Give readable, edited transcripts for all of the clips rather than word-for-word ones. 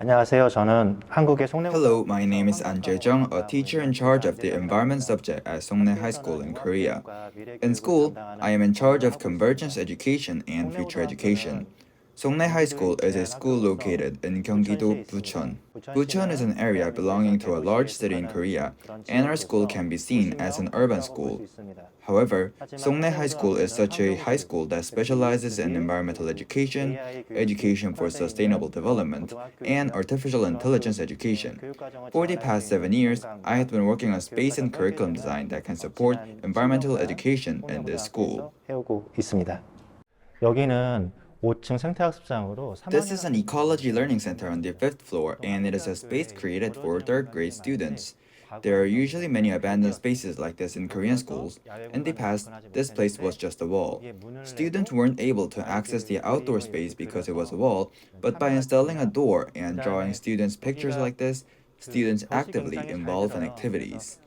안녕하세요. 저는 한국의 송내고등학교 Hello, my name is Jae-Jung, a teacher in charge of the environment subject at Songnae High School in Korea. In school, I am in charge of convergence education and future education. Songnae High School is a school located in Gyeonggi-do, Bucheon. Bucheon is an area belonging to a large city in Korea, and our school can be seen as an urban school. However, Songnae High School is such a high school that specializes in environmental education, education for sustainable development, and artificial intelligence education. For the past 7 years, I have been working on space and curriculum design that can support environmental education in this school. 해오고 있습니다. 여기는 5층 생태학습장으로 This is an ecology learning center on the fifth floor, and it is a space created for third grade students. There are usually many abandoned spaces like this in Korean schools. In the past, this place was just a wall. Students weren't able to access the outdoor space because it was a wall, but by installing a door and drawing students' pictures like this, students actively involve in activities.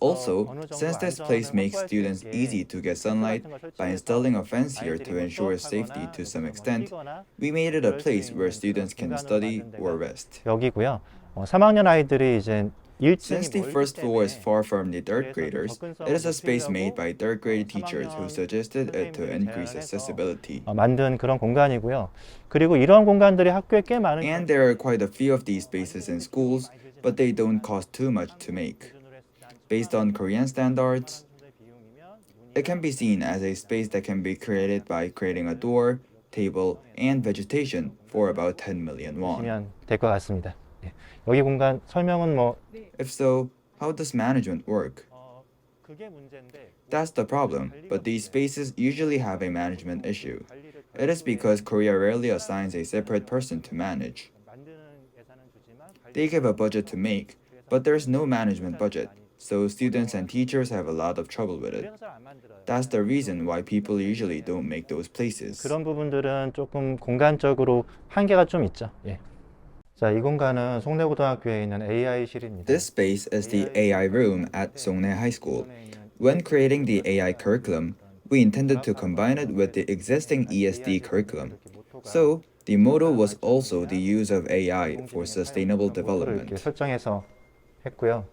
Also, since this place makes students easy to get sunlight, by installing a fence here to ensure safety to some extent, we made it a place where students can study or rest. 여기고요. 3학년 아이들이 이제 Since the first floor is far from the third graders, it is a space made by third grade teachers who suggested it to increase accessibility. 만든 그런 공간이고요. 그리고 이런 공간들이 학교에 꽤 많은 And there are quite a few of these spaces in schools, but they don't cost too much to make. Based on Korean standards, it can be seen as a space that can be created by creating a door, table, and vegetation for about 10 million won. 보시면 될 것 같습니다. 여기 공간 설명은 If so, how does management work? That's the problem, but these spaces usually have a management issue. It is because Korea rarely assigns a separate person to manage. They give a budget to make, but there's no management budget, so students and teachers have a lot of trouble with it. That's the reason why people usually don't make those places. 그런 부분들은 조금 공간적으로 한계가 좀 있죠. 자, 이 공간은 송내고등학교에 있는 AI실입니다. This space is the AI room at Songnae High School. When creating the AI curriculum, we intended to combine it with the existing ESD curriculum. So, the motto was also the use of AI for sustainable development. 이렇게 설정해서 했고요.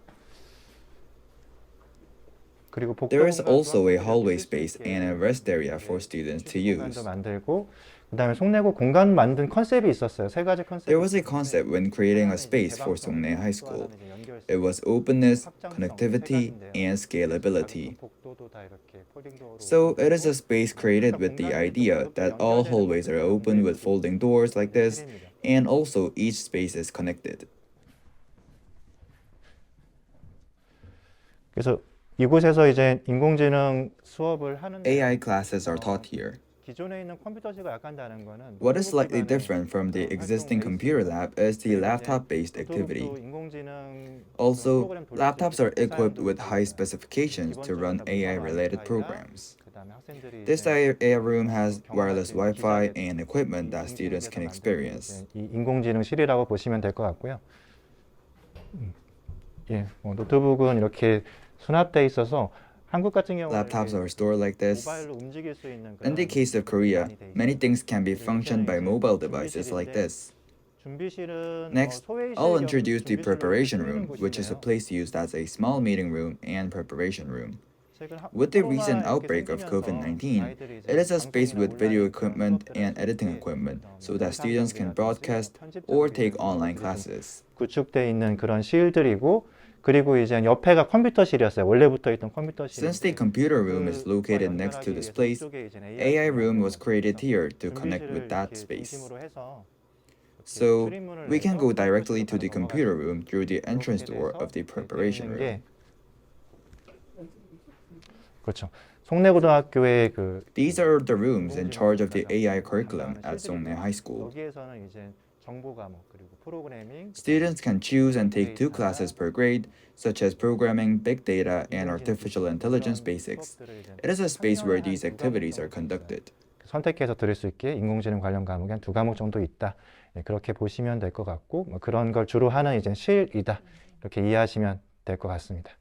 그리고 There is also a hallway space and a rest area for students to use. 만들고 그다음에 송내고 공간 만든 컨셉이 있었어요. 세 가지 컨셉. There was a concept when creating a space for Songnae High School. It was openness, connectivity, and scalability. So it is a space created with the idea that all hallways are open with folding doors like this, and also each space is connected. 그래서 이곳에서 이제 인공지능 수업을 하는 AI classes are taught here. 기존에 있는 컴퓨터실과 약간 다른 거는 What is slightly different from the existing computer lab is the laptop-based activity. Also, laptops are equipped with high specifications to run AI-related programs. This AI room has wireless Wi-Fi and equipment that students can experience. 인공지능실이라고 보시면 될 것 같고요. 노트북은 이렇게 수납돼 있어서 한국 같은 경우는 Laptops are stored like this. 모바일로 움직일 수 있는 In the case of Korea, many things can be functioned by mobile devices like this. Next, I'll introduce the preparation room, which is a place used as a small meeting room and preparation room. With the recent outbreak of COVID-19, it is a space with video equipment and editing equipment so that students can broadcast or take online classes. 구축돼 있는 그런 실들이고 그리고 이제 옆에가 컴퓨터실이었어요. 원래부터 있던 컴퓨터실. Since the computer room is located next to this place, AI room was created here to connect with that space. So we can go directly to the computer room through the entrance door of the preparation room. 그렇죠. 송내고등학교의 그 These are the rooms in charge of the AI curriculum at Songnae High School. 여기에서는 이제 정보 과목 그리고 프로그래밍 Students can choose and take 2 classes per grade, such as programming, big data, and artificial intelligence basics. It is a space where these activities are conducted. 선택해서 들을 수 있게 인공지능 관련 과목이 한 2과목 정도 있다. 그렇게 보시면 될 것 같고 그런 걸 주로 하는 이제 실이다. 이렇게 이해하시면 될 것 같습니다.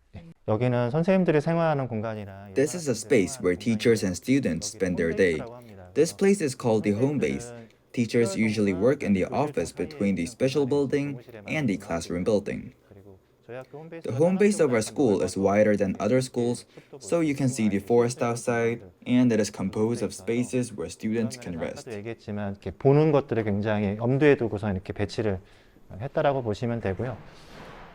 여기는 선생님들이 생활하는 공간이라 This is a space where teachers and students spend their day. This place is called the home base. Teachers usually work in the office between the special building and the classroom building. The home base of our school is wider than other schools, so you can see the forest outside, and it is composed of spaces where students can rest. 얘기했지만 이렇게 보는 것들을 굉장히 염두에 두고서 이렇게 배치를 했다라고 보시면 되고요.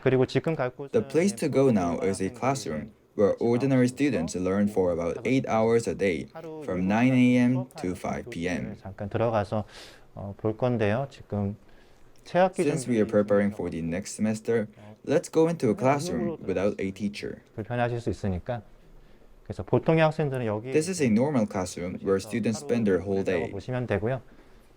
그리고 지금 갈 곳은 The place to go now is a classroom where ordinary students learn for about 8 hours a day from 9 a.m. to 5 p.m. 잠깐 들어가서 볼 건데요. 지금 새학기 Since we are preparing for the next semester, let's go into a classroom without a teacher. 불편하실 수 있으니까 그래서 보통의 학생들은 여기 This is a normal classroom where students spend their whole day. 보시면 되고요.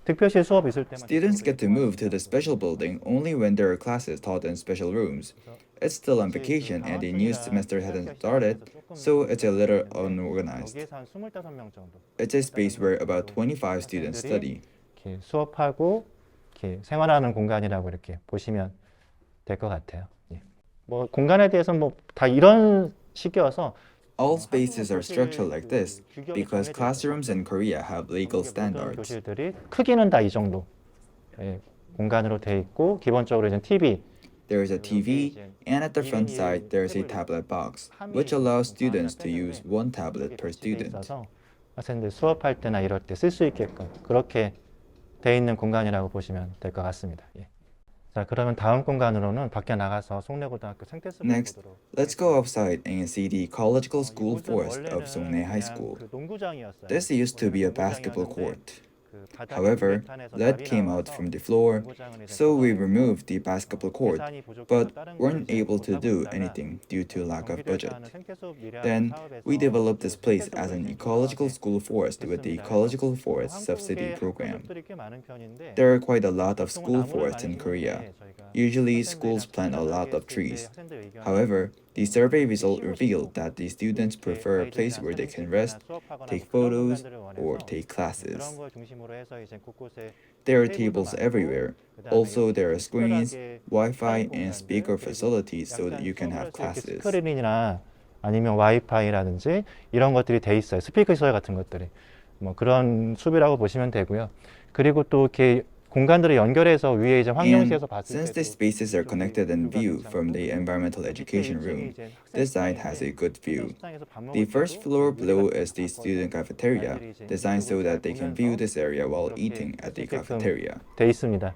특별시 수업 있을 때만 Students get to move to the special building only when there are classes taught in special rooms. It's still on vacation and the new semester hasn't started, so it's a little unorganized. 여기에서 한 25명 정도 It's a space where about 25 students study. 이렇게 수업하고 이렇게 생활하는 공간이라고 이렇게 보시면 될 것 같아요. 예. 뭐 공간에 대해서 뭐 다 이런 식이어서 All spaces are structured like this because classrooms in Korea have legal standards. 교실들이 크기는 다 이 정도 공간으로 돼 있고 기본적으로 이제 TV There is a TV, and at the front side there is a tablet box, which allows students to use one tablet per student. 있어서 학생들 수업할 때나 이럴 때 쓸 수 있게끔 그렇게 돼 있는 공간이라고 보시면 될 것 같습니다. 예. 자, 그러면 다음 공간으로는 밖에 나가서 송내고등학교 생태숲을 Next, 보도록. let's go outside and see the ecological school forest of Songnae High School. 그 농구장이었어요. This used to be a basketball court. 그 바닥에 However, 우레탄에서 lead 날이 came out 나와서 from the floor, 농구장을 이제 so we 걷어내고 removed the basketball court, 예산이 부족해서 but 다른 weren't 걸 이제 able to 못하고 do 있다가 anything due to lack of 경기도에서 budget. 하는 생태숲 미래학 Then, 사업에서 we developed this place 생태숲을 as an 이제 ecological 조성하게 school forest with the 됐습니다. Ecological Forest 한국에 Subsidy Program. 학교들이 꽤 많은 편인데 There are quite a lot of 보통은 school 나무를 forests 많이 in Korea. 심는데 저희가 Usually, 학생들이랑 schools plant a lot of 친절하게 trees. 했을 때 학생들 의견이 However, the survey result revealed that the students prefer a place where they can rest, take photos, or take classes. 그런 걸 중심으로 해서 이제 곳곳에 There are tables everywhere. Also, there are screens, Wi-Fi, and speaker facilities so that you can have classes. 스크린이나 아니면 와이파이라든지 이런 것들이 돼 있어요. 스피커 시설 같은 것들이 뭐 그런 수비라고 보시면 되고요. 그리고 또 이렇게 공간들을 연결해서 위에 이제 And 환경시에서 봤을 since 때 the spaces are connected in view from the environmental education room, this side has a good view. The first floor below is the student cafeteria, designed so that they can view this area while eating at the cafeteria. 돼 있습니다.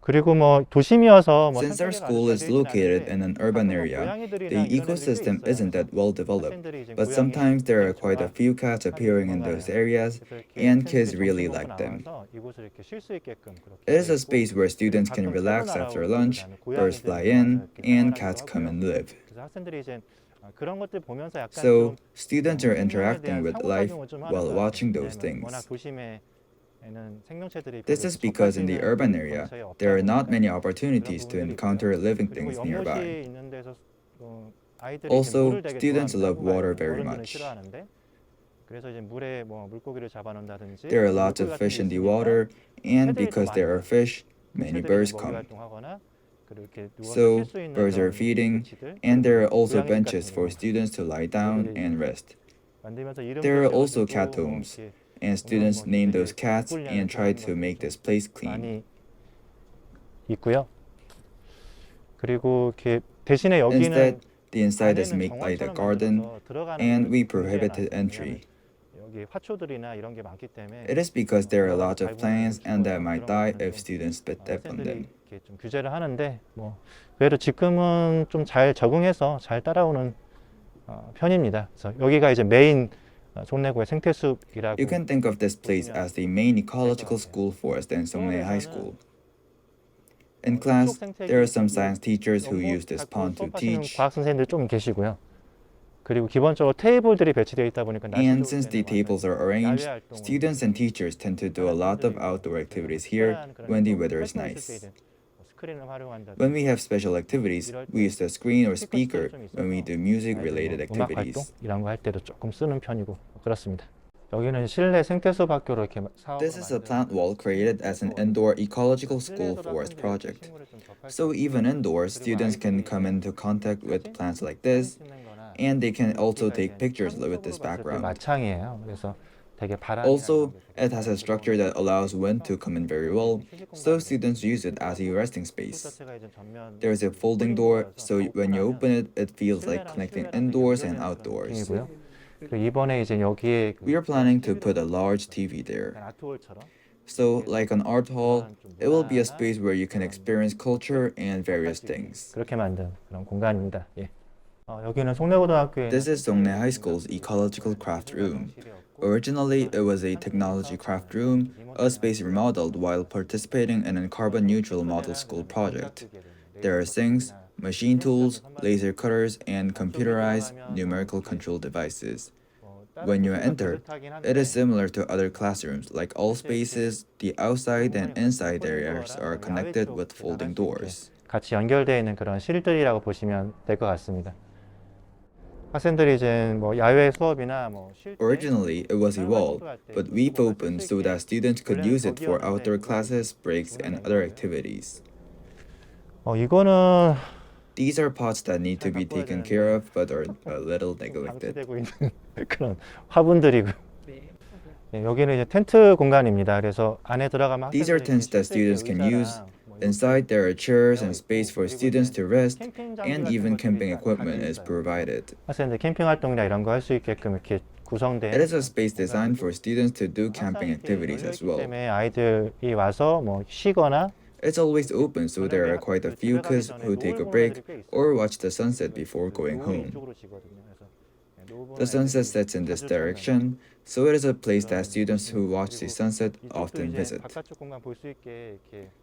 그리고 뭐 도심이어서 뭐 Since our school is located in an urban area, the ecosystem isn't that well developed, but sometimes there are quite a few cats appearing in those areas, and kids really like them. It is a space where students can relax after lunch, birds fly in, and cats come and live. So, students are interacting with life while watching those things. This is because in the urban area, there are not many opportunities to encounter living things nearby. Also, students love water very much. There are lots of fish in the water, and because there are fish, many birds come. So, birds are feeding, and there are also benches for students to lie down and rest. There are also cat homes, and students name those cats and try to make this place clean. 있고요. 그리고 이렇게 대신에 여기는 Instead, the inside is made like a garden, and we prohibited entry. 여기 화초들이나 이런 게 많기 때문에 It is because there are lots of plants and that might die if students step on them. 이렇게 좀 규제를 하는데 뭐 그래도 지금은 좀 잘 적응해서 잘 따라오는 편입니다. 그래서 여기가 이제 메인 송내고의 생태숲이라고. You can think of this place as the main ecological school forest in Songnae High School. In class, there are some science teachers who use this pond to teach. 과학 선생님들 좀 계시고요. 그리고 기본적으로 테이블들이 배치되어 있다 보니까 And since the tables are arranged, students and teachers tend to do a lot of outdoor activities here when the weather is nice. When we have special activities, we use the screen or speaker when we do music-related 음악 활동 activities. 이런 거 할 때도 조금 쓰는 편이고 그렇습니다. 여기는 실내 생태숲 학교로 이렇게 사업을 This is a plant wall created as an indoor ecological school forest project. So even indoors, students can come into contact with plants like this, and they can also take pictures with this background. 마창이에요. 그래서 되게 바람이 Also, it has a structure that allows wind to come in very well, so students use it as a resting space. There is a folding door, so when you open it, it feels like connecting indoors and outdoors. 느낌이고요. 그리고 이번에 이제 여기에 We are planning to put a large TV there. So, like an art hall, it will be a space where you can experience culture and various things. 그렇게 만든 그런 공간입니다. 예. 여기는 송내고등학교에 This is Songnae High School's Ecological Craft Room. Originally, it was a technology craft room, a space remodeled while participating in a carbon-neutral model school project. There are sinks, machine tools, laser cutters, and computerized numerical control devices. When you enter, it is similar to other classrooms. Like all spaces, the outside and inside areas are connected with folding doors. 같이 연결되어 있는 그런 실들이라고 보시면 될 것 같습니다. 학생들이 이제 뭐 야외 수업이나 뭐 Originally, it was a wall, but we've opened so that students could use it for outdoor classes, breaks, and other activities. 이거는 These are pots that need to be taken care of but are a little neglected. 방치되고 있는 그런 화분들이고. 네, 여기는 이제 텐트 공간입니다. 그래서 안에 들어가면 These are tents that students can use. Inside, there are chairs and space for students to rest, and even camping equipment is provided. 학생들 캠핑 활동이나 이런 거 할 수 있게끔 이렇게 구성된. It is a space designed for students to do camping activities as well. 때문에 아이들이 와서 뭐 쉬거나 It's always open, so there are quite a few kids who take a break or watch the sunset before going home. The sunset sets in this direction, so it is a place that students who watch the sunset often visit.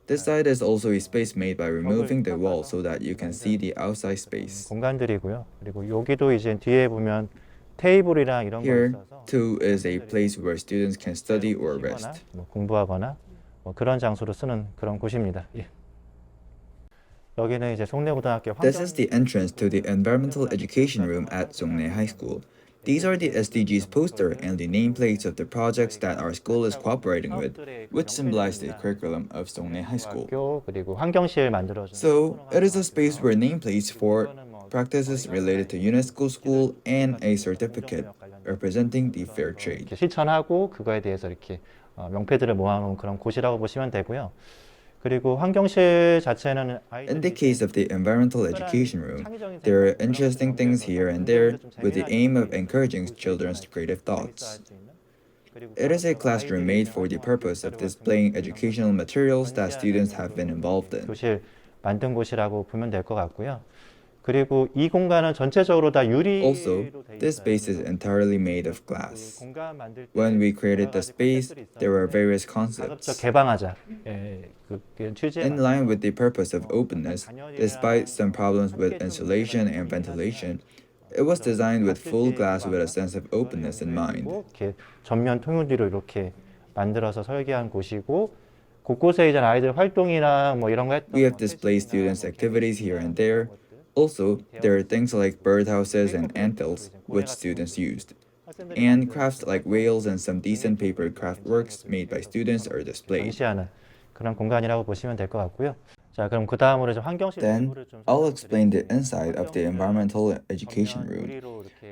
This side is also a space made by removing the wall so that you can see the outside space. 공간들이고요. 그리고 여기도 이제 뒤에 보면 테이블이랑 이런 거 Here, 있어서 too, is a place where students can study or rest. 뭐 공부하거나 뭐 그런 장소로 쓰는 그런 곳입니다. 예. 여기는 이제 송내고등학교 This is the entrance to the Environmental Education Room at Songnae High School. These are the SDGs poster and the nameplates of the projects that our school is cooperating with, which symbolize the curriculum of Songnae High School. 그리고 환경실 만들어준. So, it is a space where nameplates for practices related to UNESCO school and a certificate representing the fair trade. 이렇게 실천하고 그거에 대해서 이렇게 명패들을 모아놓은 그런 곳이라고 보시면 되고요. 그리고 환경실 자체는 In the case of the environmental education room, there are interesting things here and there with the aim of encouraging children's creative thoughts. It is a classroom made for the purpose of displaying educational materials that students have been involved in. 교실 만든 곳이라고 보면 될 것 같고요. 그리고 이 공간은 전체적으로 다 유리. Also, this space is entirely made of glass. When we created the space, there were various concepts. 개방하자. 그 취지에 In line with the purpose of openness, despite some problems with insulation and ventilation, it was designed with full glass with a sense of openness in mind. 이렇게 전면 통유리로 이렇게 만들어서 설계한 곳이고 곳곳에 이제 아이들 활동이나 뭐 이런 거 했던. We have displayed students' activities here and there. Also, there are things like birdhouses and anthills, which students used. And crafts like whales and some decent paper craft works made by students are displayed. 전시하는 그런 공간이라고 보시면 될 것 같고요. 자, 그럼 그 다음으로 좀 환경실. Then, I'll explain the inside of the environmental education room.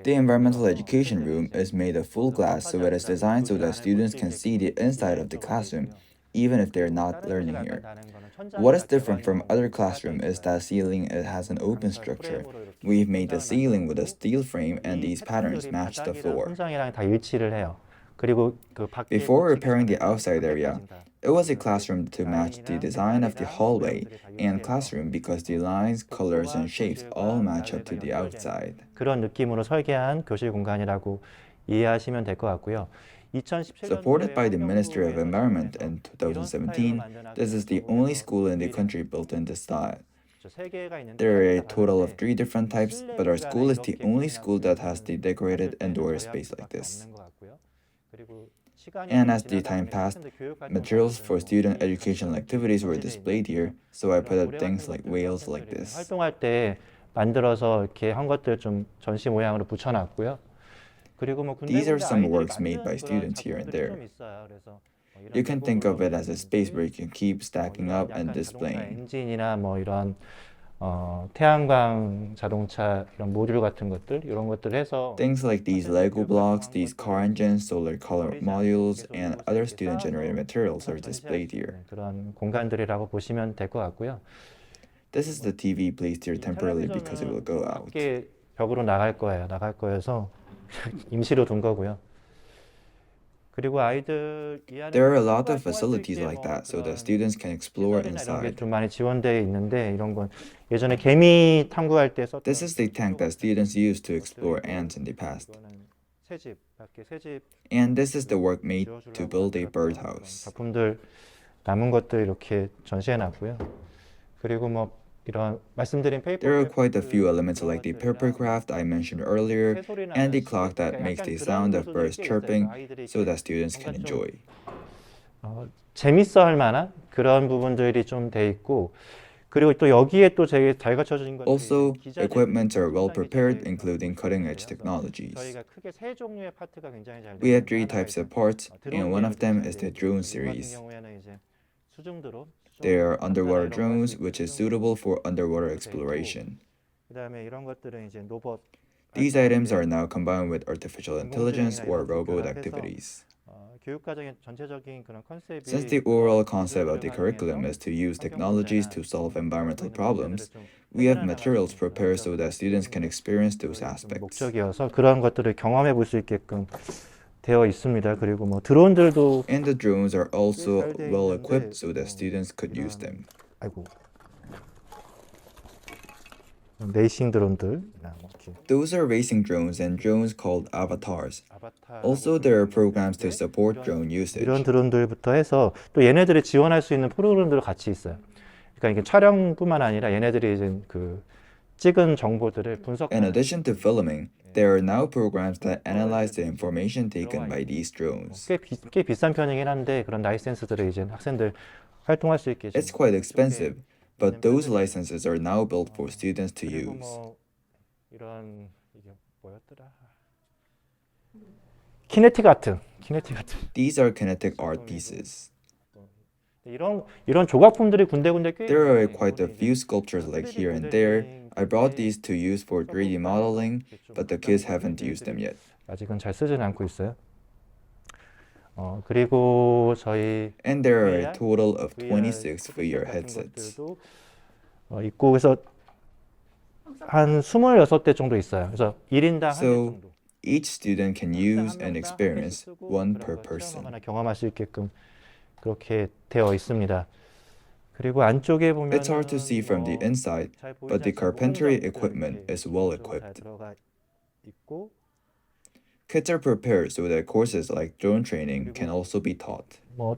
The environmental education room is made of full glass, so it is designed so that students can see the inside of the classroom, even if they're not learning here. What is different from other classrooms is that ceiling has an open structure. We've made the ceiling with a steel frame and these patterns match the floor. 천장이랑 다 일치를 해요. 그리고 그 밖에 Before repairing the outside area, it was a classroom to match the design of the hallway and classroom because the lines, colors, and shapes all match up to the outside. 그런 느낌으로 설계한 교실 공간이라고 이해하시면 될 것 같고요. Supported by the Ministry of Environment in 2017, this is the only school in the country built in this style. There are a total of 3 different types, but our school is the only school that has the decorated indoor space like this. And as the time passed, materials for student educational activities were displayed here, so I put up things like whales like this. 활동할 때 만들어서 이렇게 한 것들 좀 전시 모양으로 붙여놨고요. These are some works made by students here and there. You can think of it as a space where you can keep stacking up and displaying. 엔진이나 뭐 이런 태양광 자동차 이런 모듈 같은 것들 이런 것들 해서 Things like these Lego blocks, these car engines, solar color modules, and other student-generated materials are displayed here. 그런 공간들이라고 보시면 될 것 같고요. This is the TV placed here temporarily because it will go out. 밖에 벽으로 나갈 거여서 임시로 둔 거고요. 그리고 아이들 이 안에 There are a lot of facilities like that so that students can explore 이런 게 inside. 좀 많이 지원되어 있는데 이런 건 예전에 개미 탐구할 때 썼던 This is the tank that students used to explore ants in the past. 이거는 새집, 밖에 새집 And this is the work made to build a birdhouse. 작품들 남은 것들 이렇게 전시해 놨고요. 그리고 뭐 이런 말씀드린 페이퍼 There are quite a few elements like the paper craft I mentioned earlier and the clock that makes the sound of birds chirping so that students can enjoy. 재밌어 할 만한 그런 부분들이 좀 돼 있고 그리고 또 여기에 또 되게 잘 갖춰진 것들이 Also, equipments are well prepared, including cutting-edge technologies. 저희가 크게 세 종류의 파트가 굉장히 잘 We have three types of parts, and one of them is the drone series. 경우에는 이제 수중드론 They are underwater drones, which is suitable for underwater exploration. 그다음에 이런 것들은 이제 로봇 These items are now combined with artificial intelligence or robot activities. 교육 과정의 전체적인 그런 컨셉이 Since the overall concept of the curriculum is to use technologies to solve environmental problems, we have materials prepared so that students can experience those aspects. 목적이어서 그런 것들을 경험해 볼 수 있게끔 되어 있습니다. 그리고 뭐 드론들도 And the drones are also well equipped so that students could use them. 아이고 레이싱 드론들 이렇게 Those are racing drones and drones called avatars. Also, there are programs to support drone usage. 이런 드론들부터 해서 또 얘네들이 지원할 수 있는 프로그램들도 같이 있어요. 그러니까 이게 촬영뿐만 아니라 얘네들이 이제 그 찍은 정보들을 In 분석하는 addition to filming, there are now programs that analyze the information taken by these drones. 꽤 비싼 편이긴 한데 그런 라이센스들을 이제 학생들 활동할 수 있게 It's quite expensive, but those licenses are now built for students to 그리고 use. 뭐 이런 이게 뭐였더라? 키네틱 아트. These are kinetic art pieces. 이런 조각품들이 군데군데 꽤 There are quite a few sculptures like here and there. I brought these to use for 3D modeling, but the kids haven't used them yet. 아직은 잘 쓰지는 않고 있어요. 그리고 저희 And there are a total of 26 VR headsets. 있고 그래서 한 26대 정도 있어요. 그래서 1인당 한 대 So 정도. each student can use and experience one per person. 하나 경험할 수 있게끔 그렇게 되어 있습니다. 그리고 안쪽에 보면 It's hard to see from the inside, but the carpentry equipment is well equipped. 들어가 있고 Kids are prepared so that courses like drone training can also be taught. 뭐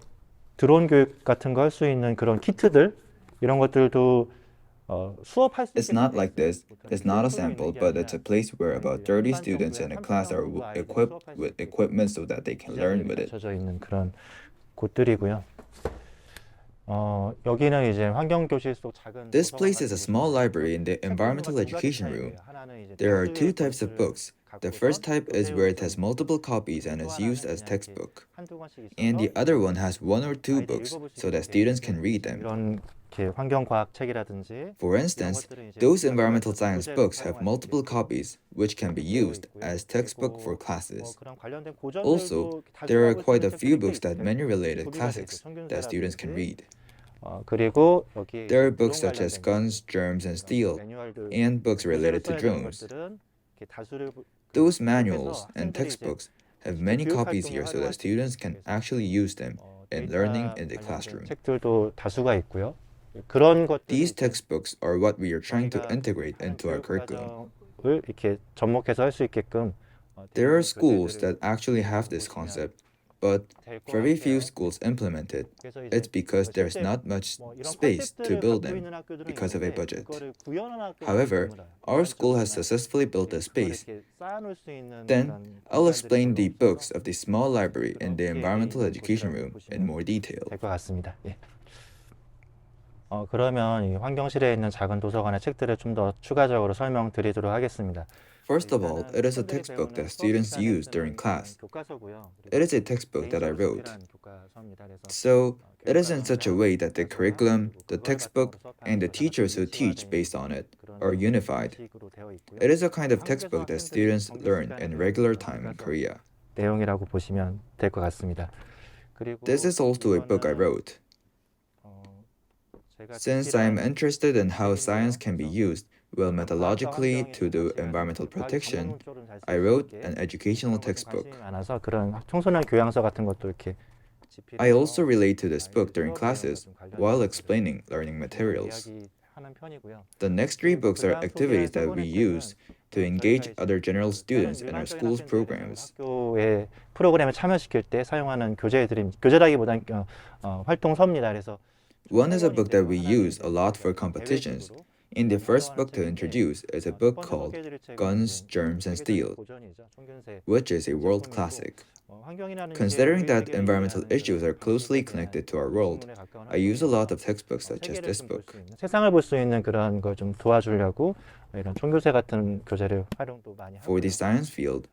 드론 교육 같은 거 할 수 있는 그런 키트들 이런 것들도 수업할 수 It's not like this. It's not a sample, but it's a place where about 30 students in a class are equipped with equipment so that they can learn with it. 갖춰져 있는 그런 곳들이고요. 여기는 이제 환경교실 속 작은 This place is a small library in the environmental education room. There are two types of books. The first type is where it has multiple copies and is used as textbook. And the other one has one or two books so that students can read them. 이런 이렇게 환경과학 책이라든지 For instance, those environmental science books have multiple copies, which can be used as textbook for classes. 그런 관련된 고전들도 Also, there are quite a few books that many related classics that students can read. 그리고 여기 There are books such as Guns, Germs, and Steel, and books related to drones. Those manuals and textbooks have many copies here so that students can actually use them in learning in the classroom. 책들도 다수가 있고요. 그런 것들 These textbooks are what we are trying to integrate into our curriculum. 을 이렇게 접목해서 할 수 있게끔 There are schools that actually have this concept, but very few schools implement it. It's because there's not much space to build them because of a budget. However, our school has successfully built a space. Then, I'll explain the books of the small library in the environmental education room in more detail. 될 것 같습니다. 예. 그러면 이 환경실에 있는 작은 도서관의 책들을 좀 더 추가적으로 설명드리도록 하겠습니다. First of all, it is a textbook that students use during class. It is a textbook that I wrote. So, it is in such a way that the curriculum, the textbook, and the teachers who teach based on it are unified. It is a kind of textbook that students learn in regular time in Korea. 내용이라고 보시면 될 것 같습니다. This is also a book I wrote. Since I am interested in how science can be used well methodologically to do environmental protection, I wrote an educational textbook. 많아서 그런 청소년 교양서 같은 것도 이렇게 I also relate to this book during classes while explaining learning materials. The next three books are activities that we use to engage other general students in our school's programs. 학교의 프로그램에 참여시킬 때 사용하는 교재라기보다는 활동서입니다. 그래서 One is a book that we use a lot for competitions. In the first book to introduce is a book called Guns, Germs, and Steel, which is a world classic. Considering that environmental issues are closely connected to our world, I use a lot of textbooks such as this book. 세상을 볼 수 있는 그런 걸 좀 도와주려고 이런 총교재 같은 교재를 활용도 많이 하고 For the science field,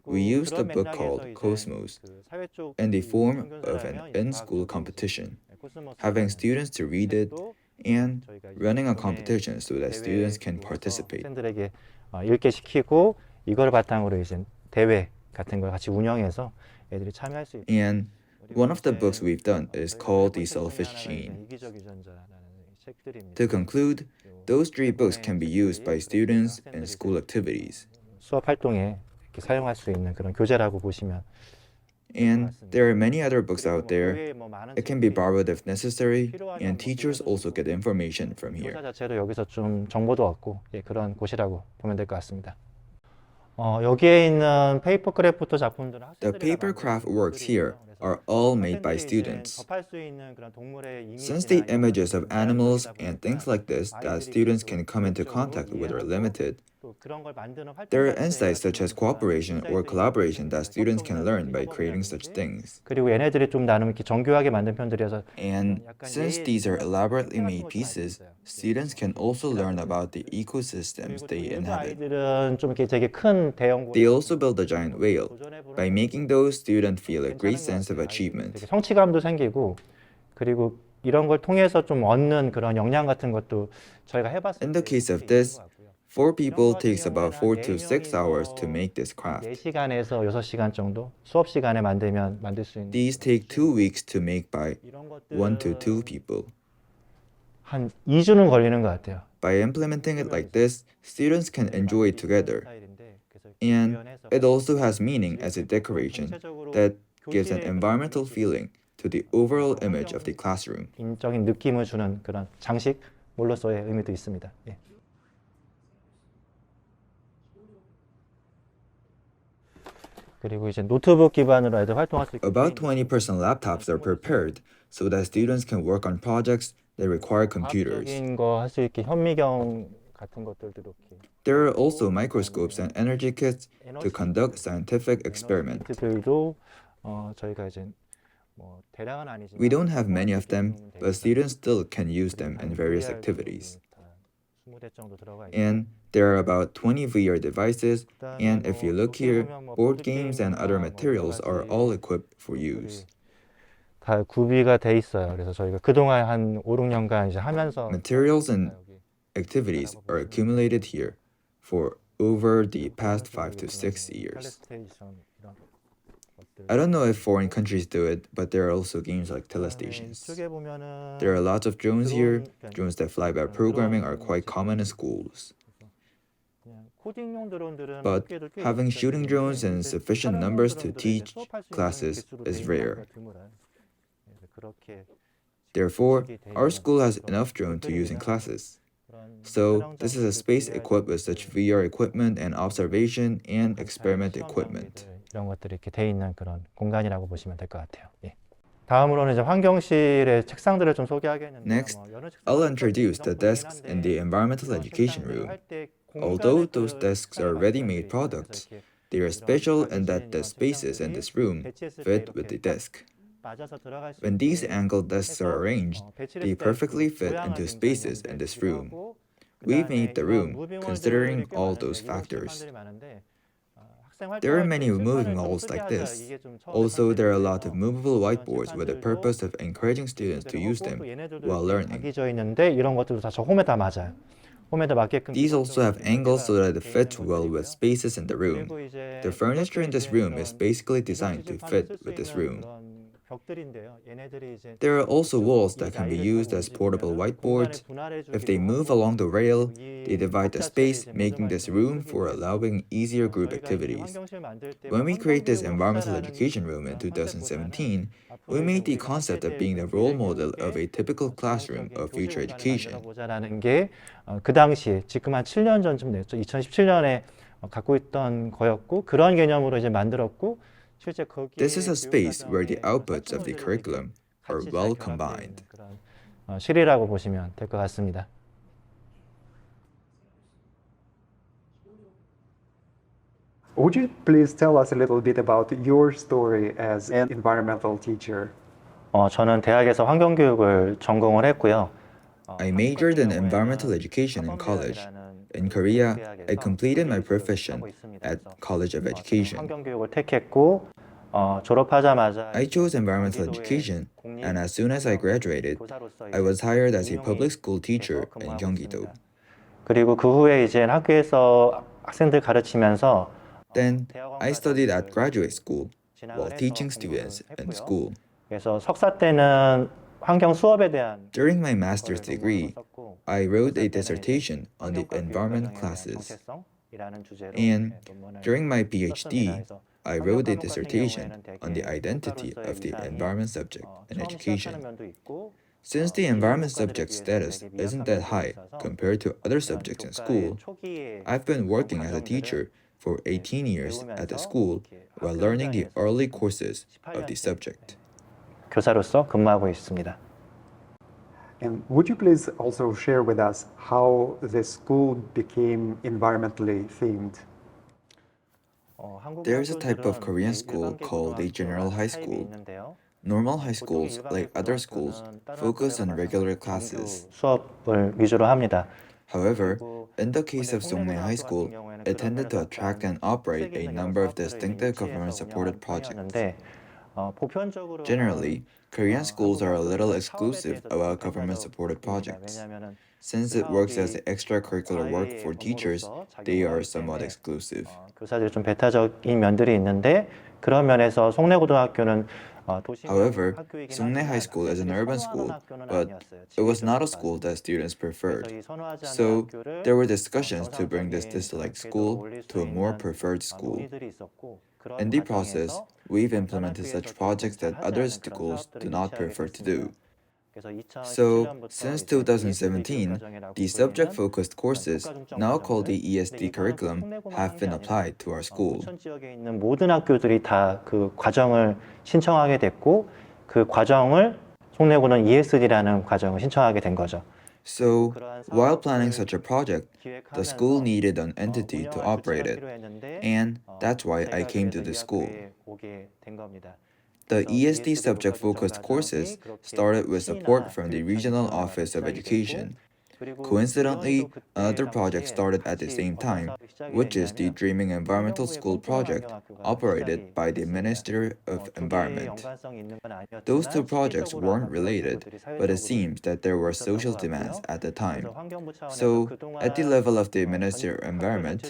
we use the book called Cosmos in the form of an in-school competition, having students to read it and running a competition so that students can participate. 학생들에게 읽게 시키고 이걸 바탕으로 이제 대회 같은 걸 같이 운영해서 애들이 참여할 수 있도록. And one of the books we've done is called The Selfish Gene. To conclude, those three books can be used by students in school activities. 수업 활동에 이렇게 사용할 수 있는 그런 교재라고 보시면. And there are many other books out there. It can be borrowed if necessary, and teachers also get information from here. 교사 자체도 여기서 좀 정보도 얻고 그런 곳이라고 보면 될 것 같습니다. 여기에 있는 페이퍼 크래프트 작품들은 The papercraft works here are all made by students. 접할 수 있는 그런 동물의 이미지나 Since the images of animals and things like this that students can come into contact with are limited, 그런 걸 만드는 활동 there are insights such as cooperation or collaboration that students can learn by creating such things. 그리고 얘네들이 좀 나름 이렇게 정교하게 만든 편들이어서 And since these are elaborately made pieces, students can also learn about the ecosystems they inhabit. 아이들은 좀 이렇게 되게 큰 대형 They also build a giant whale. By making those, students feel a great sense of achievement. 성취감도 생기고 그리고 이런 걸 통해서 좀 얻는 그런 역량 같은 것도 저희가 해봤어요. In the case of this, 4 people takes about 4 to 6 hours to make this craft. 4시간에서 6시간 정도 수업 시간에 만들 수 있는 These take 2 weeks to make by 1 to 2 people. 한 2주는 걸리는 것 같아요. By implementing it like this, students can enjoy it together. And it also has meaning as a decoration that gives an environmental feeling to the overall image of the classroom. 인적인 느낌을 주는 그런 장식물로서의 의미도 있습니다. 예. 그리고 이제 노트북 기반으로 애들 활동할 수 있게 About 20 personal laptops are prepared so that students can work on projects that require computers. 과학적인 거 할 수 있게 현미경 같은 것들도 이렇게 There are also microscopes and energy kits to conduct scientific experiments. 들도 저희가 이제 뭐 대량은 아니지만 We don't have many of them, but students still can use them in various activities. 20대 정도 들어가 있고 And there are about 20 VR devices, and if you look here, board games and other materials are all equipped for use. 다 구비가 돼 있어요. 그래서 저희가 그동안 한 5, 6년간 이제 하면서 Materials and activities are accumulated here for over the past 5 to 6 years. 플레이스테이션 이런 것들. I don't know if foreign countries do it, but there are also games like telestations. 이쪽에 보면은 There are lots of drones here. Drones that fly by programming are quite common in schools. 그냥 코딩용 드론들은 But 학교에도 꽤 having 있어요. shooting drones in sufficient 촬영 numbers to 드론들은 teach 이제 수업할 수 있는 classes 기술로 is 돼 있는 rare. 경우가 드물어요. 그래서 그렇게 Therefore, our school has enough drone to use in classes. 그런 So, this is a space equipped with such VR equipment and observation and experiment equipment. 이런 것들이 이렇게 돼 있는 그런 공간이라고 보시면 될 것 같아요. 예. 다음으로는 이제 환경실의 책상들을 좀 소개하겠는데 Next, I'll introduce the desks in the environmental education room. Although those desks are ready-made products, they are special in that the spaces in this room fit with the desk. When these angled desks are arranged, they perfectly fit into spaces in this room. We've made the room considering all those factors. There are many moving walls like this. Also, there are a lot of movable whiteboards with the purpose of encouraging students to use them while learning. 이런 것들도 다 저 홈에다 맞아요. 홈에다 맞게끔. These also have angles so that it fits well with spaces in the room. The furniture in this room is basically designed to fit with this room. There are also walls that can be used as portable whiteboards. If they move along the rail, they divide the space, making this room for allowing easier group activities. When we create this environmental education room in 2017, we made the concept of being the role model of a typical classroom of future education. 그 당시에 지금 한 7년 전쯤 됐죠. 2017년에 갖고 있던 거였고 그런 개념으로 이제 만들었고 실제 거기에 This is a space where the outputs of the curriculum are well combined. 실이라고 보시면 될 것 같습니다. Would you please tell us a little bit about your story as an environmental teacher? 저는 대학에서 환경교육을 전공을 했고요. I majored in environmental education in college. In Korea, I completed my profession at College of Education. 환경교육을 택했고 졸업하자마자 I chose environmental education, and as soon as I graduated, I was hired as a public school teacher in Gyeonggi-do. 그리고 그 후에 이제 학교에서 학생들 가르치면서 Then, I studied at graduate school while teaching students in school. 그래서 석사 때는 환경 수업에 대한 During my master's degree, I wrote a dissertation on the environment classes. And during my PhD, I wrote a dissertation on the identity of the environment subject in education. Since the environment subject status isn't that high compared to other subjects in school, I've been working as a teacher for 18 years at the school while learning the early courses of the subject. 교사로서 근무하고 있습니다. And would you please also share with us how the school became environmentally themed? There's a type of Korean school called a general high school. Normal high schools, like other schools, focus on regular classes. 수업을 위주로 합니다. However, in the case of Songnae High School, it tended to attract and operate a number of distinctive government-supported projects. Generally, Korean schools are a little exclusive about government-supported projects. Since it works as extracurricular work for teachers, they are somewhat exclusive. 교사들이 좀 배타적인 면들이 있는데 그런 면에서 송내고등학교는 However, Songnae High School is an urban school, but it was not a school that students preferred. So, there were discussions to bring this disliked school to a more preferred school. In the process, we've implemented such projects that other schools do not prefer to do. So, since 2017, the subject-focused courses, now called the ESD curriculum, have been applied to our school. 지역에 있는 모든 학교들이 다 그 과정을 신청하게 됐고 그 과정을 송내고는 ESD라는 과정을 신청하게 된 거죠. So, while planning such a project, the school needed an entity to operate it, and that's why I came to the school. The ESD subject-focused courses started with support from the Regional Office of Education. Coincidentally, another project started at the same time, which is the Dreaming Environmental School project, operated by the Ministry of Environment. Those two projects weren't related, but it seems that there were social demands at the time. So, at the level of the Ministry of Environment,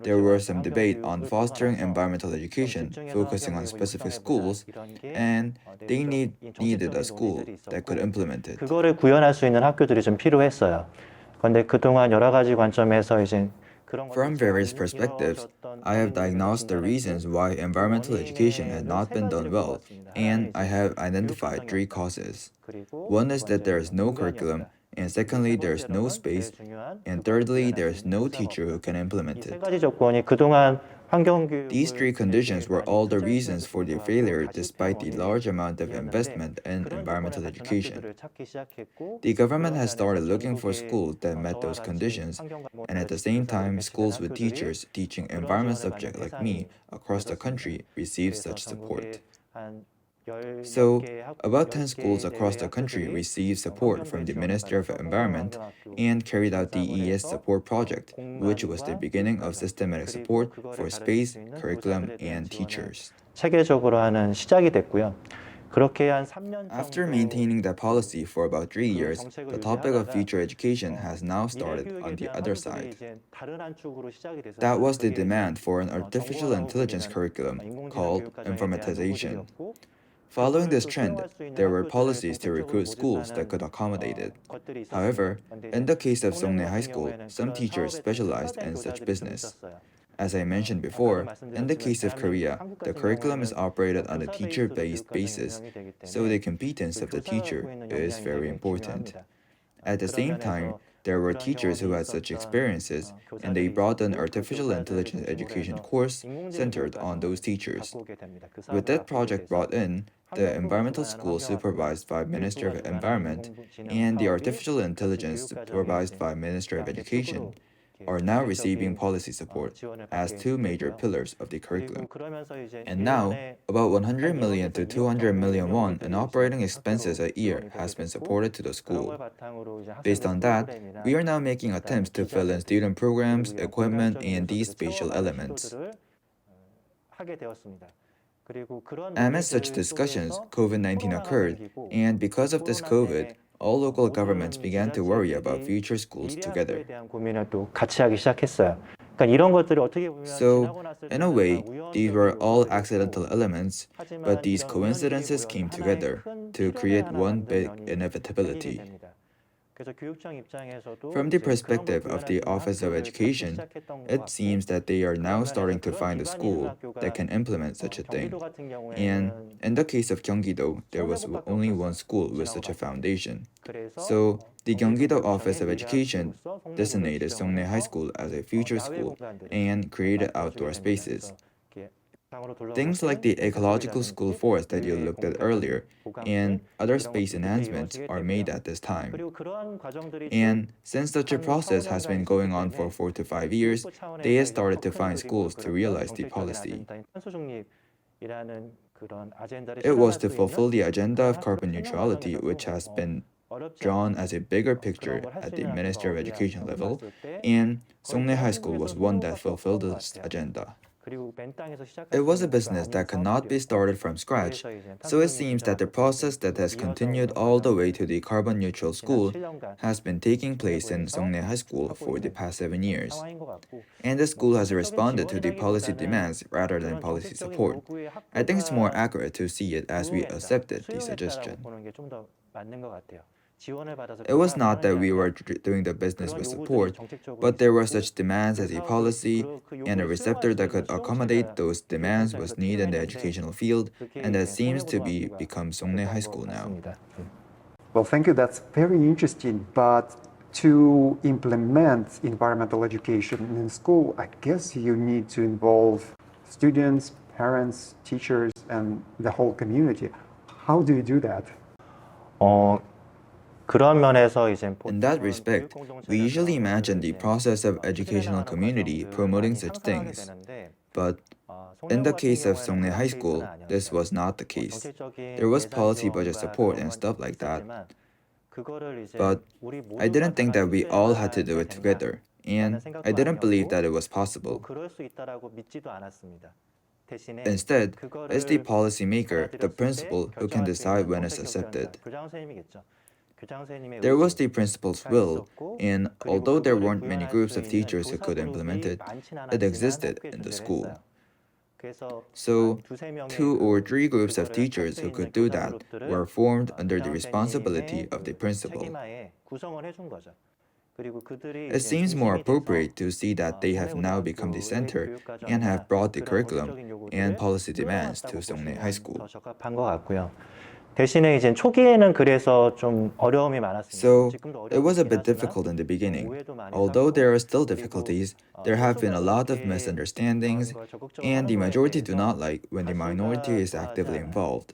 there were some debate on fostering environmental education, focusing on specific schools, and they needed a school that could implement it. 그거를 구현할 수 있는 학교들이 좀 필요했어요. 그런데 그동안 여러 가지 관점에서 이제 From various perspectives, I have diagnosed the reasons why environmental education had not been done well, and I have identified three causes. One is that there is no curriculum, and secondly, there is no space, and thirdly, there is no teacher who can implement 세 it. 가지 조건이 그동안 환경교육 These three conditions were all the reasons for the failure despite the large amount of investment in environmental education. The government has started looking for schools that met those conditions, and at the same time, schools with teachers teaching environment subjects like me across the country received such support. So, about 10 schools across the country received support from the Ministry of Environment and carried out the ES support project, which was the beginning of systematic support for space, curriculum, and teachers. 체계적으로 하는 시작이 됐고요. 그렇게 한 3년 After maintaining that policy for about 3 years, the topic of future education has now started on the other side. That was the demand for an artificial intelligence curriculum called informatization. Following this trend, there were policies to recruit schools that could accommodate it. However, in the case of Songnae High School, some teachers specialized in such business. As I mentioned before, in the case of Korea, the curriculum is operated on a teacher-based basis, so the competence of the teacher is very important. At the same time, there were teachers who had such experiences, and they brought an artificial intelligence education course centered on those teachers. With that project brought in, the environmental school supervised by Ministry of Environment and the artificial intelligence supervised by Ministry of Education are now receiving policy support as two major pillars of the curriculum. And now, about 100 million to 200 million won in operating expenses a year has been supported to the school. Based on that, we are now making attempts to fill in student programs, equipment, and these spatial elements. Amid such discussions, COVID-19 occurred, and because of this COVID, all local governments began to worry about future schools together. So, in a way, these were all accidental elements, but these coincidences came together to create one big inevitability. From the perspective of the Office of Education, it seems that they are now starting to find a school that can implement such a thing. And in the case of Gyeonggi-do, there was only one school with such a foundation. So the Gyeonggi-do Office of Education designated Songnae High School as a future school and created outdoor spaces. Things like the ecological school forest that you looked at earlier and other space enhancements are made at this time. And since such a process has been going on for 4 to 5 years, they have started to find schools to realize the policy. It was to fulfill the agenda of carbon neutrality, which has been drawn as a bigger picture at the Ministry of Education level, and Songnae High School was one that fulfilled this agenda. It was a business that could not be started from scratch, so it seems that the process that has continued all the way to the carbon neutral school has been taking place in Songnae High School for the past 7 years. And the school has responded to the policy demands rather than policy support. I think it's more accurate to see it as we accepted the suggestion. It was not that we were doing the business with support, but there were such demands as a policy, and a receptor that could accommodate those demands was needed in the educational field, and that seems to be become Songnae High School now. Well, thank you. That's very interesting. But to implement environmental education in school, I guess you need to involve students, parents, teachers, and the whole community. How do you do that? In that respect, we usually imagine the process of educational community promoting such things. But in the case of Songnae High School, this was not the case. There was policy budget support and stuff like that. But I didn't think that we all had to do it together, and I didn't believe that it was possible. Instead, it's the policymaker, the principal, who can decide when it's accepted. There was the principal's will, and although there weren't many groups of teachers who could implement it, it existed in the school. So, 2 or 3 groups of teachers who could do that were formed under the responsibility of the principal. It seems more appropriate to see that they have now become the center and have brought the curriculum and policy demands to Songnae High School. So, it was a bit difficult in the beginning. Although there are still difficulties, there have been a lot of misunderstandings, and the majority do not like when the minority is actively involved.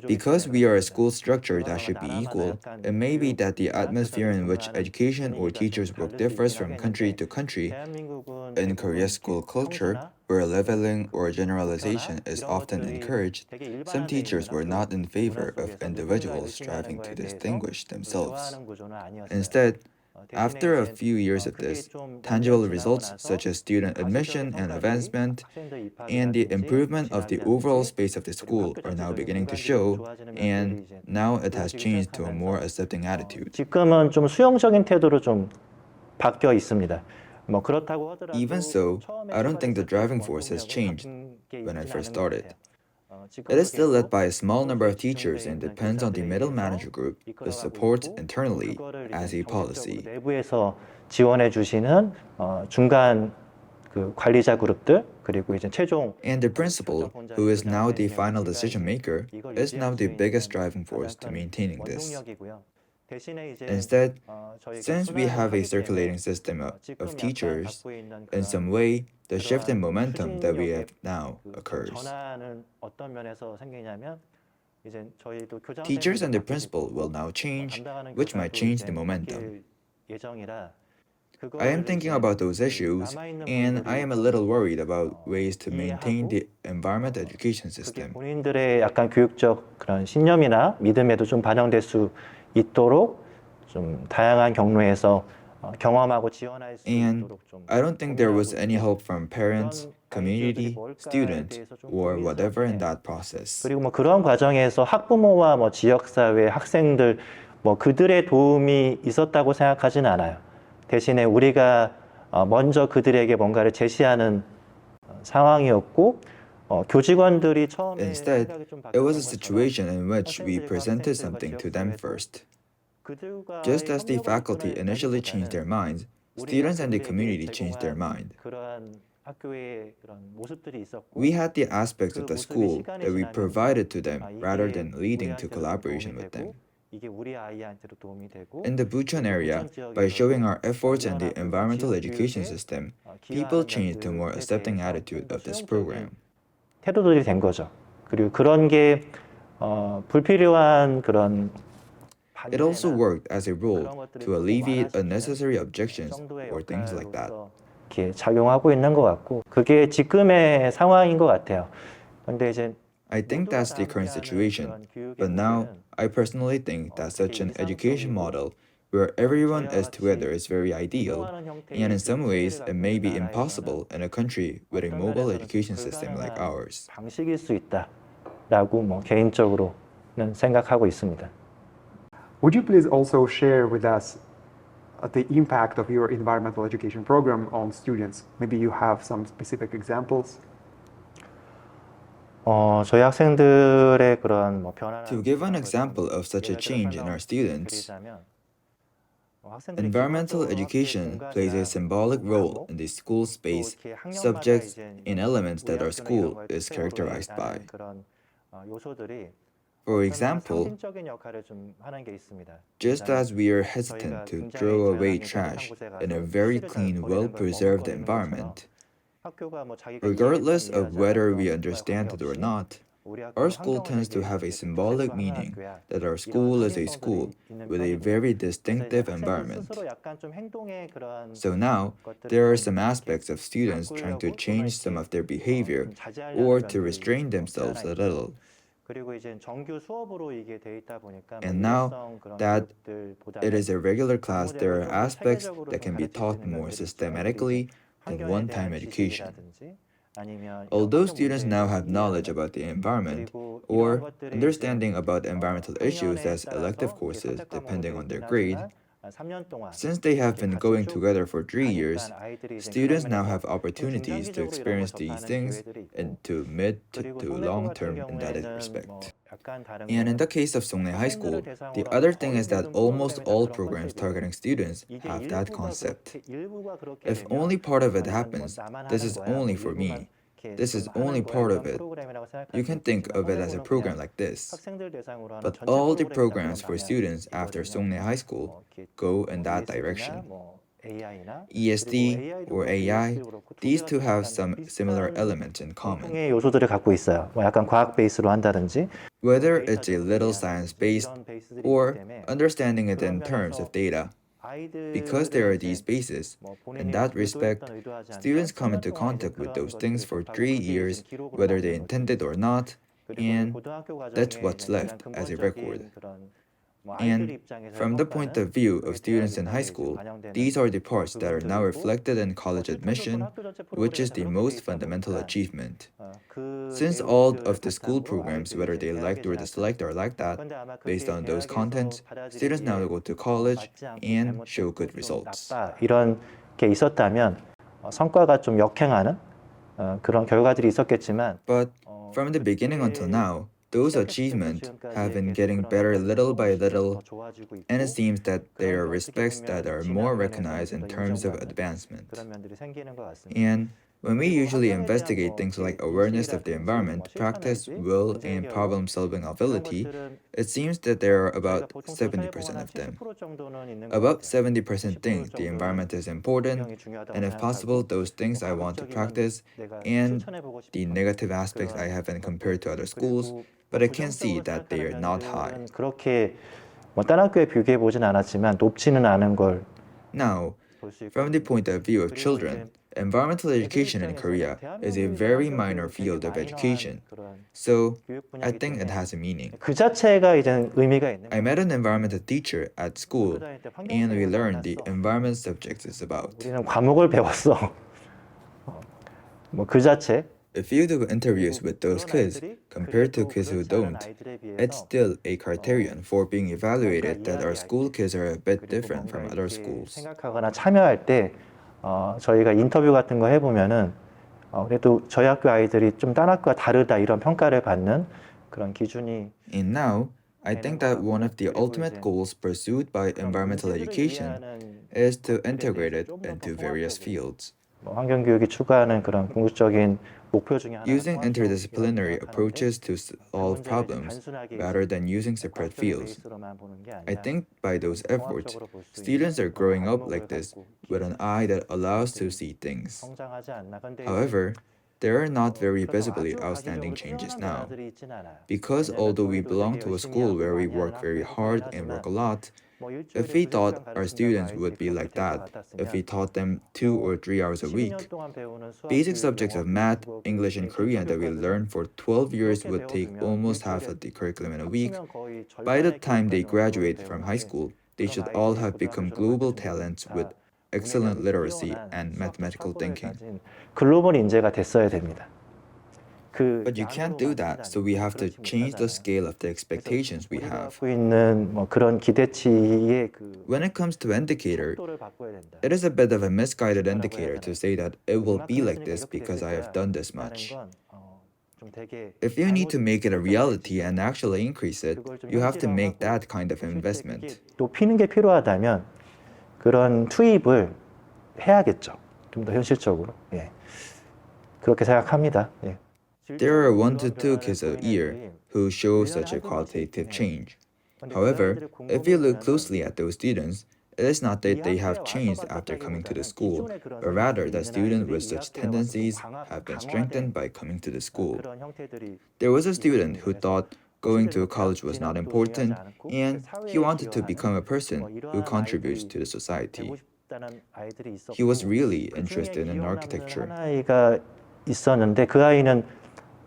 Because we are a school structure that should be equal, it may be that the atmosphere in which education or teachers work differs from country to country. In Korea's school culture, where leveling or generalization is often encouraged, some teachers were not in favor of individuals striving to distinguish themselves. Instead, after a few years of this, tangible results such as student admission and advancement and the improvement of the overall space of the school are now beginning to show, and now it has changed to a more accepting attitude. 지금은 좀 수용적인 태도로 좀 바뀌어 있습니다. 뭐 그렇다고 하더라도 Even so, I don't think the driving force has changed when I first started. It is still led by a small number of teachers and depends on the middle manager group who supports internally as a policy. 내부에서 지원해 주시는 중간 그 관리자 그룹들 그리고 이제 최종 And the principal, who is now the final decision maker, is now the biggest driving force to maintaining this. Instead, since we have a circulating system of teachers, in some way, the shift in momentum that we have now occurs. Teachers and the principal will now change, which might change the momentum. I am thinking about those issues, and I am a little worried about ways to maintain the environment education system. 본인들의 약간 교육적 그런 신념이나 믿음에도 좀 반영될 수 있도록 좀 다양한 경로에서 경험하고 지원할 수 And 있도록 좀 I don't think there was any help from parents, community, student, or whatever in that process. 그리고 뭐 그런 과정에서 학부모와 뭐 지역사회, 학생들 뭐 그들의 도움이 있었다고 생각하지는 않아요. 대신에 우리가 먼저 그들에게 뭔가를 제시하는 상황이었고 교직원들이 처음에 Instead, it was a situation in which we presented something to them first. Just as the faculty initially changed their minds, students and the community changed their mind. We had the aspects of the school that we provided to them rather than leading to collaboration with them. In the Bucheon area, by showing our efforts and the environmental education system, people changed to a more accepting attitude of this program. 태도들이 된 거죠. 그리고 그런 게 불필요한 그런 It also worked as a role to alleviate unnecessary objections or things like that. 이렇게 작용하고 있는 것 같고 그게 지금의 상황인 것 같아요. 근데 이제 I think that's the current situation, but now I personally think that such an education model where everyone is together is very ideal, and in some ways it may be impossible in a country with a mobile education system like ours. 방식일 수 있다라고 뭐 개인적으로는 생각하고 있습니다. Would you please also share with us the impact of your environmental education program on students? Maybe you have some specific examples. 저희 학생들의 그런 뭐 변화. To give an example of such a change in our students, environmental education plays a symbolic role in the school space, subjects, and elements that our school is characterized by. For example, just as we are hesitant to throw away trash in a very clean, well-preserved environment, regardless of whether we understand it or not, our school tends to have a symbolic meaning that our school is a school with a very distinctive environment. So now, there are some aspects of students trying to change some of their behavior or to restrain themselves a little. And now that it is a regular class, there are aspects that can be taught more systematically than one-time education. Although students now have knowledge about the environment or understanding about environmental issues as elective courses depending on their grade, since they have been going together for 3 years, students now have opportunities to experience these things into mid to long term in that respect. And in the case of Songnae High School, the other thing is that almost all programs targeting students have that concept. If only part of it happens, this is only for me. This is only part of it. You can think of it as a program like this. But all the programs for students after Songnae High School go in that direction. ESD or AI, these two have some similar elements in common. 요소들을 갖고 있어요. 뭐 약간 과학 베이스로 한다든지. Whether it's a little science-based or understanding it in terms of data, Because there are these bases, in that respect, students come into contact with those things for 3 years, whether they intended or not, and that's what's left as a record. And from the point of view of students in high school, these are the parts that are now reflected in college admission, which is the most fundamental achievement. Since all of the school programs, whether they liked or disliked, are like that, based on those contents, students now go to college and show good results. 이런 게 있었다면 성과가 좀 역행하는 그런 결과들이 있었겠지만 But from the beginning until now, those achievements have been getting better little by little, and it seems that there are respects that are more recognized in terms of advancement. And when we usually investigate things like awareness of the environment, practice, will, and problem-solving ability, it seems that there are about 70% of them. About 70% think the environment is important, and if possible, those things I want to practice, and the negative aspects I haven't compared to other schools, but I can see that they are not high. 그렇게 다른 학교에 비교해 보진 않았지만 높지는 않은 걸. Now, from the point of view of children, environmental education in Korea is a very minor field of education, so I think it has a meaning. 그 자체가 이제 의미가 있는. I met an environmental teacher at school, and we learned the environment subject is about. 우리는 과목을 배웠어. 그 자체. If you do interviews with those kids compared to kids who don't, it's still a criterion for being evaluated that our school kids are a bit different from other schools. 생각하거나 참여할 때 저희가 인터뷰 같은 거 해보면은 그래도 저희 학교 아이들이 좀 다른 학교와 다르다 이런 평가를 받는 그런 기준이. And now, I think that one of the ultimate goals pursued by environmental education is to integrate it into various fields. 환경교육이 추구하는 그런 궁극적인 목표 중에 하나는 Using interdisciplinary approaches to solve problems rather than using separate fields. I think by those efforts, students are growing up like this with an eye that allows to see things. However, there are not very visibly outstanding changes now. Because although we belong to a school where we work very hard and work a lot, if we thought our students would be like that, if we taught them 2 or 3 hours a week, basic subjects of math, English, and Korean that we learned for 12 years would take almost half of the curriculum in a week. By the time they graduate from high school, they should all have become global talents with excellent literacy and mathematical thinking. 글로벌 인재가 됐어야 됩니다. But you can't do that, so we have to change the scale of the expectations we have. 있는 그런 기대치의 When it comes to indicator, it is a bit of a misguided indicator to say that it will be like this because I have done this much. If you need to make it a reality and actually increase it, you have to make that kind of investment. 높이는 게 필요하다면 그런 투입을 해야겠죠. 좀 더 현실적으로. 예. 그렇게 생각합니다. 예. There are 1 to 2 kids a year who show such a qualitative change. However, if you look closely at those students, it is not that they have changed after coming to the school, but rather that students with such tendencies have been strengthened by coming to the school. There was a student who thought going to college was not important, and he wanted to become a person who contributes to the society. He was really interested in architecture. 아이가 있었는데 그 아이는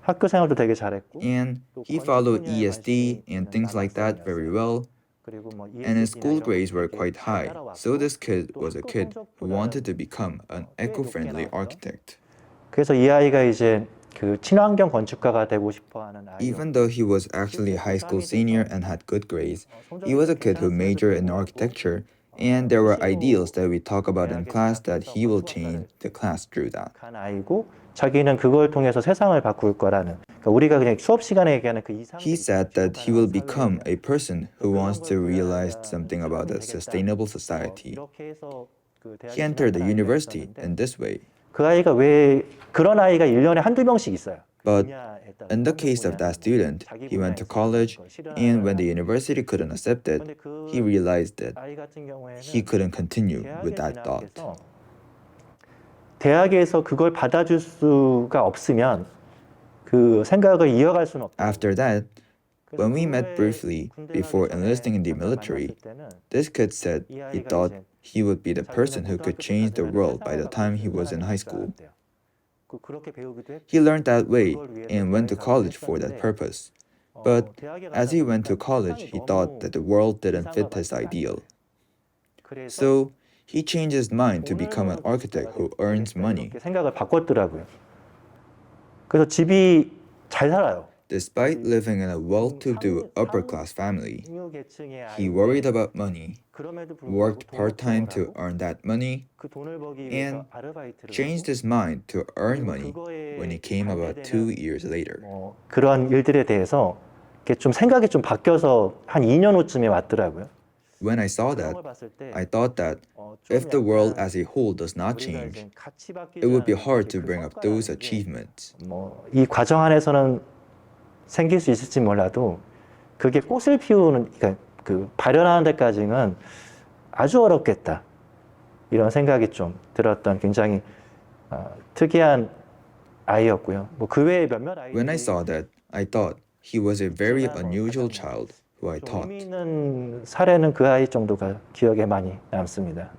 학교 생활도 되게 잘했고 And he followed ESD and things like that very well, and his school grades were quite high. So this kid was a kid who wanted to become an eco-friendly architect. 그래서 이 아이가 이제 그 친환경 건축가가 되고 싶어하는 아이. Even though he was actually a high school senior and had good grades, he was a kid who majored in architecture, and there were ideals that we talk about in class that he will change the class through that. 아이고 자기는 그걸 통해서 세상을 바꿀 거라는. 그러니까 우리가 그냥 수업 시간에 얘기하는 그 이상. He said that he will become a person who wants to realize something about a sustainable society. He entered the university in this way. 그 아이가 왜 그런 아이가 1년에 한두 명씩 있어요. But in the case of that student, he went to college, and when the university couldn't accept it, he realized that he couldn't continue with that thought. 대학에서 그걸 받아줄 수가 없으면 그 생각을 이어갈 수는 없다. After that, When we met briefly before enlisting in the military, this kid said he thought he would be the person who could change the world by the time he was in high school. He learned that way and went to college for that purpose. But as he went to college, he thought that the world didn't fit his ideal. So he changed his mind to become an architect who earns money. 생각을 바꿨더라고요. 그래서 집이 잘 살아요. Despite living in a well-to-do upper-class family, he worried about money, worked part-time to earn that money, and changed his mind to earn money when he came about 2 years later. 그런 일들에 대해서 이렇게 좀 생각이 좀 바뀌어서 한 2년 후쯤에 왔더라고요. When I saw that, I thought that if the world as a whole does not change, it would be hard to bring up those achievements. 이 과정 안에서는 생길 수 있을지 몰라도 그게 꽃을 피우는, 그러니까 그 발현하는 데까지는 아주 어렵겠다. 이런 생각이 좀 들었던 굉장히 특이한 아이였고요. 뭐 그 외에 몇몇 아이들이 When I saw that, I thought he was a very unusual child who I 좀 taught. 의미 있는 사례는 그 아이 정도가 기억에 많이 남습니다.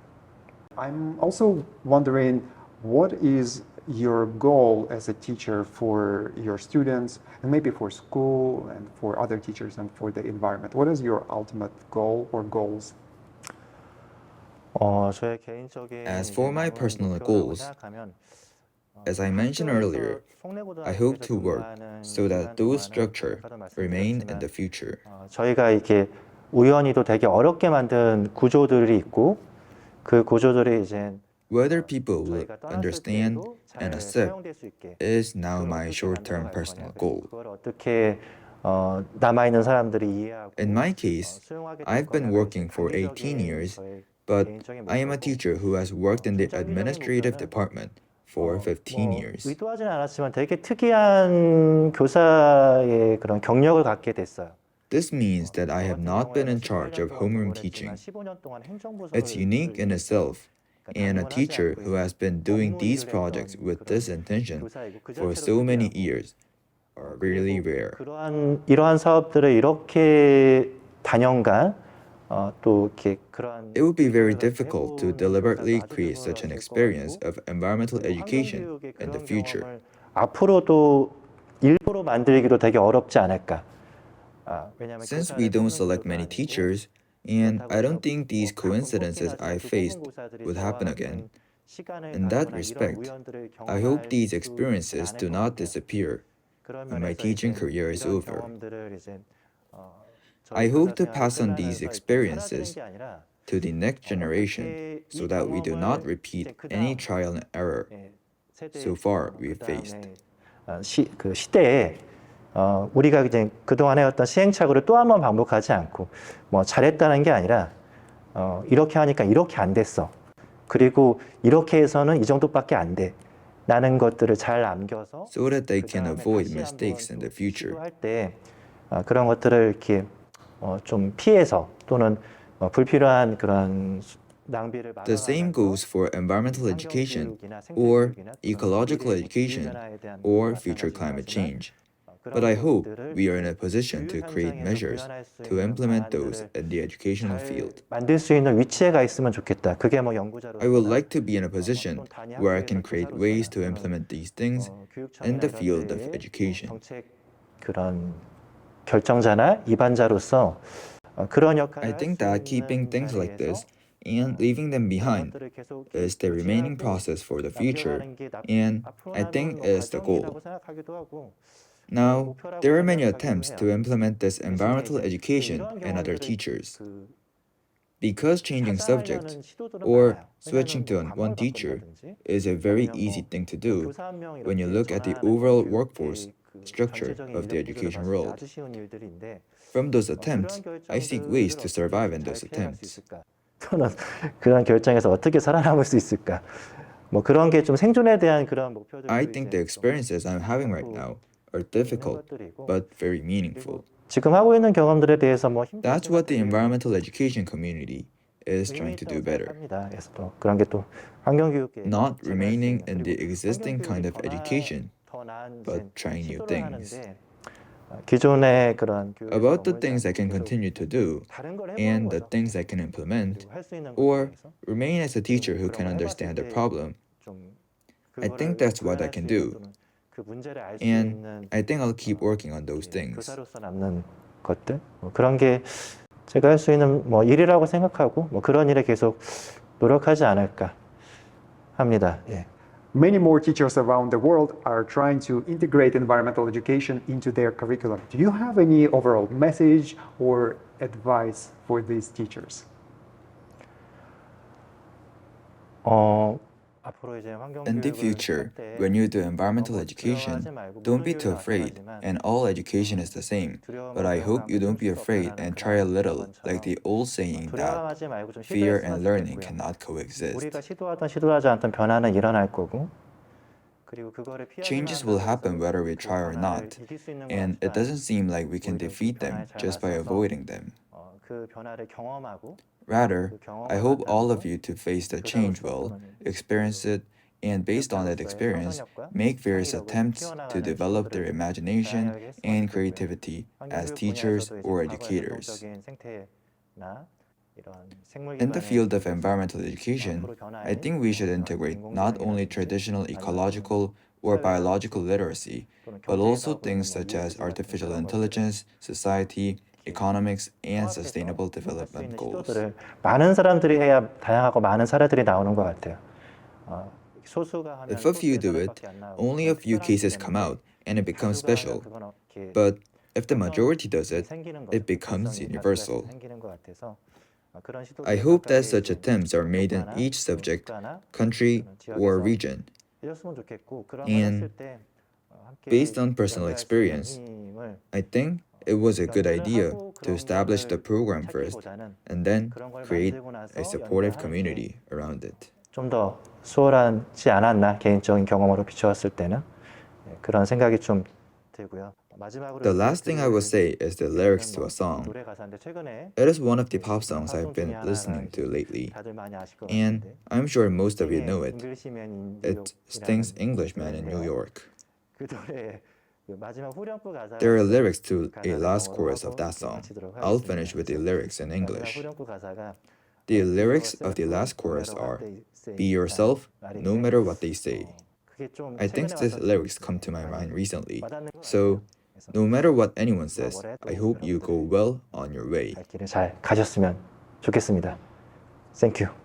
I'm also wondering, what is your goal as a teacher for your students, and maybe for school and for other teachers and for the environment? What is your ultimate goal or goals? 저의 개인적인 As for my personal goals, as I mentioned earlier, I hope to work so that those structures remain in the future. 저희가 이렇게 우연히도 되게 어렵게 만든 구조들이 있고 그 구조들이 이제 Whether people will understand and accept is now my short-term personal goal. 그걸 어떻게 남아 있는 사람들이 이해하고 In my case, I've been working for 18 years, but I am a teacher who has worked in the administrative department for 15 years. 의도하진 않았지만 되게 특이한 교사의 그런 경력을 갖게 됐어요. This means that I have not been in charge of homeroom teaching. It's unique in itself, and a teacher who has been doing these projects with this intention for so many years are really rare. 이러한 사업들을 이렇게 단연간 또 이렇게 그런 It would be very difficult to deliberately create such an experience of environmental education in the future. 앞으로도 일부러 만들기도 되게 어렵지 않을까. Since we don't select many teachers, and I don't think these coincidences I faced would happen again. In that respect, I hope these experiences do not disappear when my teaching career is over. I hope to pass on these experiences to the next generation so that we do not repeat any trial and error so far we've faced. 그 시대에 우리가 이제 그동안 해왔던 시행착오를 또 한 번 반복하지 않고 뭐 잘했다는 게 아니라 이렇게 하니까 이렇게 안 됐어. 그리고 이렇게 해서는 이 정도밖에 안 돼. 라는 것들을 잘 남겨서 so that they can avoid mistakes in the future. 할 때 그런 것들을 이렇게 좀 피해서 또는 불필요한 그런 낭비를 The same goes for environmental education or ecological education or future climate change. But I hope we are in a position to create measures to implement those in the educational field. 만들 수 있는 위치에 가 있으면 좋겠다. 그게 뭐 연구자로 I would like to be in a position where I can create ways to implement these things in the field of education. 정책 그런 결정자나 입안자로서 그런 역할을 I think that keeping things like this and leaving them behind is the remaining process for the future, and I think is the goal. Now, there are many attempts to implement this environmental education in other teachers. Because changing subjects or switching to one teacher is a very easy thing to do when you look at the overall workforce structure of the education world. From those attempts, I seek ways to survive in those attempts. 또는 그런 결정에서 어떻게 살아남을 수 있을까? 뭐 그런 게 좀 생존에 대한 그런 목표들. I think the experiences I'm having right now are difficult but very meaningful. 지금 하고 있는 경험들에 대해서 뭐 That's what the environmental education community is trying to do better. 그래서 또 그런 게 또 환경 교육계 Not remaining in the existing kind of education, but trying new things. 기존의 그런 about the things I can continue to do and the things I can implement, or remain as a teacher who can understand the problem. I think that's what I can do, and I think I'll keep working on those things. 교사로서 남는 것들 그런 게 제가 할 수 있는 일이라고 생각하고 그런 일에 계속 노력하지 않을까 합니다. 예. Many more teachers around the world are trying to integrate environmental education into their curriculum. Do you have any overall message or advice for these teachers? 앞으로 이제 환경 In the future, when you do environmental education, don't be too afraid, and all education is the same. But I hope you don't be afraid and try a little, like the old saying that fear and learning cannot coexist. 우리가 시도하지 않던 변화는 일어날 거고 Changes will happen whether we try or not, and it doesn't seem like we can defeat them just by avoiding them. 그 변화를 경험하고 Rather, I hope all of you to face the change well, experience it, and based on that experience, make various attempts to develop their imagination and creativity as teachers or educators. In the field of environmental education, I think we should integrate not only traditional ecological or biological literacy, but also things such as artificial intelligence, society, economics, and sustainable development goals. 많은 사람들이 해야 다양하고 많은 사례들이 나오는 것 같아요. If a few do it, only a few cases come out and it becomes special. But if the majority does it, it becomes universal. I hope that such attempts are made in each subject, country, or region. And based on personal experience, I think it was a good idea to establish the program first and then create a supportive community around it. 좀 더 수월하지 않았나 개인적인 경험으로 비추었을 때는 그런 생각이 좀 들고요. The last thing I will say is the lyrics to a song. It is one of the pop songs I've been listening to lately, and I'm sure most of you know it. It Sting's Englishman in New York. There are lyrics to a last chorus of that song. I'll finish with the lyrics in English. The lyrics of the last chorus are, "Be yourself, no matter what they say." I think these lyrics come to my mind recently. So, no matter what anyone says, I hope you go well on your way. 잘 가셨으면 좋겠습니다. Thank you.